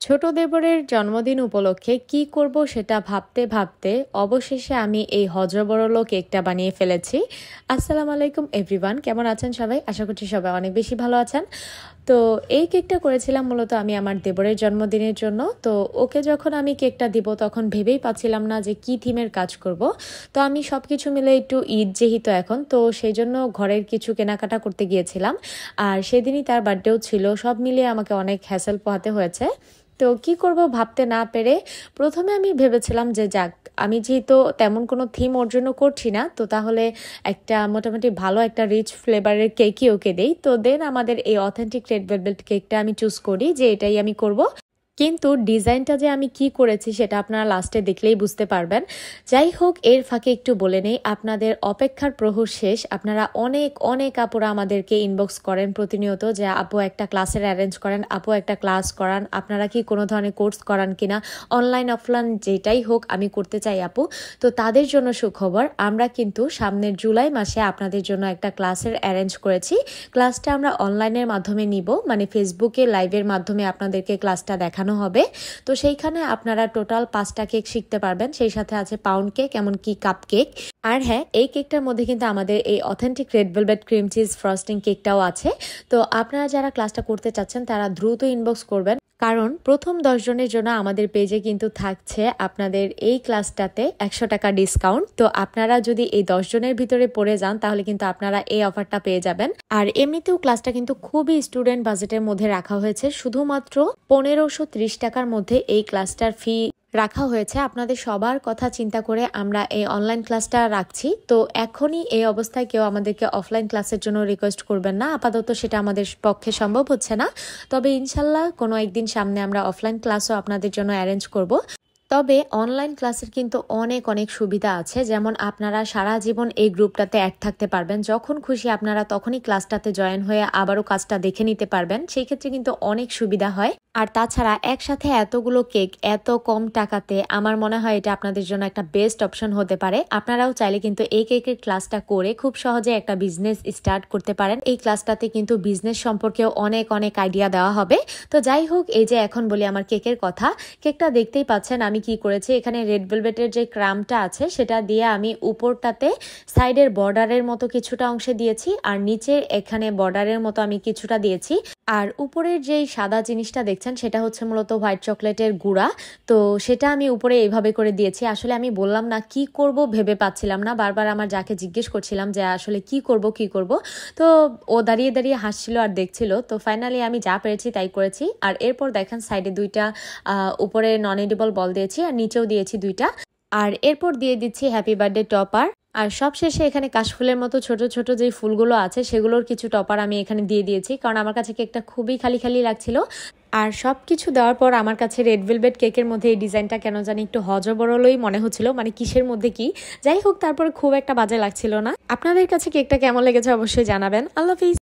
ছোট দেবরের জন্মদিন উপলক্ষে কি করব সেটা ভাবতে ভাবতে অবশেষে আমি এই হযবরল কেকটা বানিয়ে ফেলেছি। আসসালামু আলাইকুম এভরিওয়ান, কেমন আছেন সবাই? আশা করছি সবাই অনেক বেশি ভালো আছেন। তো এই কেকটা করেছিলাম মূলত আমি আমার দেবরের জন্মদিনের জন্য। তো ওকে যখন আমি কেকটা দিব তখন ভেবেই পাচ্ছিলাম না যে কি থিমের কাজ করব। তো আমি সব কিছু মিলে একটু ঈদ যেহেতু এখন, তো সেই জন্য ঘরের কিছু কেনাকাটা করতে গিয়েছিলাম। আর সেদিনই তার বার্থডেও ছিল, সব মিলিয়ে আমাকে অনেক হ্যাসেল পোহাতে হয়েছে। তো কি করব ভাবতে না পেরে প্রথমে আমি ভেবেছিলাম যে যাক, আমি যেহেতু তেমন কোনো থিম অর্জনও করছি না, তো তাহলে একটা মোটামুটি ভালো একটা রিচ ফ্লেভারের কেকই ওকে দেই। তো দেন আমাদের এই অথেন্টিক রেড ভেলভেট কেকটা আমি চুজ করি যে এটাই আমি করব। কিন্তু ডিজাইনটা যে আমি কি করেছি সেটা আপনারা লাস্টে দেখলেই বুঝতে পারবেন। যাই হোক, এর ফাঁকে একটু বলে নেই, আপনাদের অপেক্ষার প্রহর শেষ। আপনারা অনেক অনেক আপুরা আমাদেরকে ইনবক্স করেন প্রতিনিয়ত যে আপু একটা ক্লাসের অ্যারেঞ্জ করেন, আপু একটা ক্লাস করান, আপনারা কি কোনো ধরনের কোর্স করান কিনা, অনলাইন অফলাইন যেটাই হোক আমি করতে চাই আপু। তো তাদের জন্য সুখবর, আমরা কিন্তু সামনের জুলাই মাসে আপনাদের জন্য একটা ক্লাসের অ্যারেঞ্জ করেছি। ক্লাসটা আমরা অনলাইনের মাধ্যমে নিব, মানে ফেসবুকে লাইভের মাধ্যমে আপনাদেরকে ক্লাসটা দেখানো হবে। তো সেইখানে আপনারা টোটাল 5টা কেক শিখতে পারবেন, সেই সাথে আছে পাউন্ড কেক এমনকি কাপ কেক। আর হ্যাঁ, এই কেকটার মধ্যে কিন্তু আমাদের এই authentic red velvet cream cheese frosting কেকটাও আছে। তো আপনারা যারা ক্লাসটা করতে চাচ্ছেন তারা দ্রুত ইনবক্স করবেন, কারণ প্রথম 10 জনের জন্য আমাদের পেজে কিন্তু থাকছে আপনাদের এই ক্লাসটাতে 100 টাকা ডিসকাউন্ট। তো আপনারা যদি এই 10 জনের ভিতরে পড়ে যান তাহলে কিন্তু আপনারা এই অফারটা পেয়ে যাবেন। আর এমনিতেও ক্লাসটা কিন্তু খুবই স্টুডেন্ট বাজেটের মধ্যে রাখা হয়েছে, শুধুমাত্র 1530 টাকার মধ্যে এই ক্লাসটার ফি রাখা হয়েছে। আপনাদের সবার কথা চিন্তা করে আমরা এই অনলাইন ক্লাসটা রাখছি। তো এখনই এই অবস্থায় কেউ আমাদেরকে অফলাইন ক্লাসের জন্য রিকোয়েস্ট করবেন না, আপাতত সেটা আমাদের পক্ষে সম্ভব হচ্ছে না। তবে ইনশাল্লাহ কোনো একদিন সামনে আমরা অফলাইন ক্লাসও আপনাদের জন্য অ্যারেঞ্জ করব। তবে অনলাইন ক্লাসের কিন্তু অনেক অনেক সুবিধা আছে, যেমন আপনারা সারা জীবন এই গ্রুপটাতে অ্যাড থাকতে পারবেন, যখন খুশি আপনারা তখনই ক্লাসটাতে জয়েন হয়ে আবারও কাজটা দেখে নিতে পারবেন, সেই ক্ষেত্রে কিন্তু অনেক সুবিধা হয়। আর তাছাড়া একসাথে এতগুলো কেক এত কম টাকাতে আমার মনে হয় এটা আপনাদের জন্য একটা বেস্ট অপশন হতে পারে। আপনারাও চাইলে কিন্তু এই কেকের ক্লাসটা করে খুব সহজে একটা বিজনেস স্টার্ট করতে পারেন। এই ক্লাসটাতে কিন্তু বিজনেস সম্পর্কেও অনেক অনেক আইডিয়া দেওয়া হবে। তো যাই হোক, এই যে এখন বলি আমার কেকের কথা। কেকটা দেখতেই পাচ্ছেন আমি কি করেছি, এখানে রেড ভেলভেটের যে ক্রামটা আছে সেটা দিয়ে আমি উপরটাতে সাইডের বর্ডারের মতো কিছুটা অংশে দিয়েছি, আর নিচে এখানে বর্ডারের মতো আমি কিছুটা দিয়েছি। আর উপরের যেই সাদা জিনিসটা দেখছেন সেটা হচ্ছে মূলত হোয়াইট চকলেটের গুঁড়া। তো সেটা আমি উপরে এইভাবে করে দিয়েছি। আসলে আমি বললাম না কি করব ভেবে পাচ্ছিলাম না, বারবার আমার যাকে জিজ্ঞেস করছিলাম যে আসলে কি করব। তো ও দাঁড়িয়ে দাঁড়িয়ে হাসছিল আর দেখছিল। তো ফাইনালি আমি যা পেরেছি তাই করেছি। আর এরপর দেখেন সাইডে দুইটা উপরে নন এডিবল বল দিয়েছি আর নিচেও দিয়েছি দুইটা। আর এরপর দিয়ে দিচ্ছি হ্যাপি বার্থডে টপার। আর সবশেষে এখানে কাশফুলের মতো ছোট ছোট যে ফুলগুলো আছে সেগুলোর কিছু টপার আমি এখানে দিয়ে দিয়েছি, কারণ আমার কাছে কেকটা খুবই খালি খালি লাগছিল। আর সব কিছু দেওয়ার পর আমার কাছে রেড ভেলভেট কেকের মধ্যে এই ডিজাইনটা কেন জানি একটু হযবরলই মনে হচ্ছিল, মানে কিসের মধ্যে কি। যাই হোক, তারপরে খুব একটা বাজে লাগছিল না। আপনাদের কাছে কেকটা কেমন লেগেছে অবশ্যই জানাবেন। আল্লাহ হাফিজ।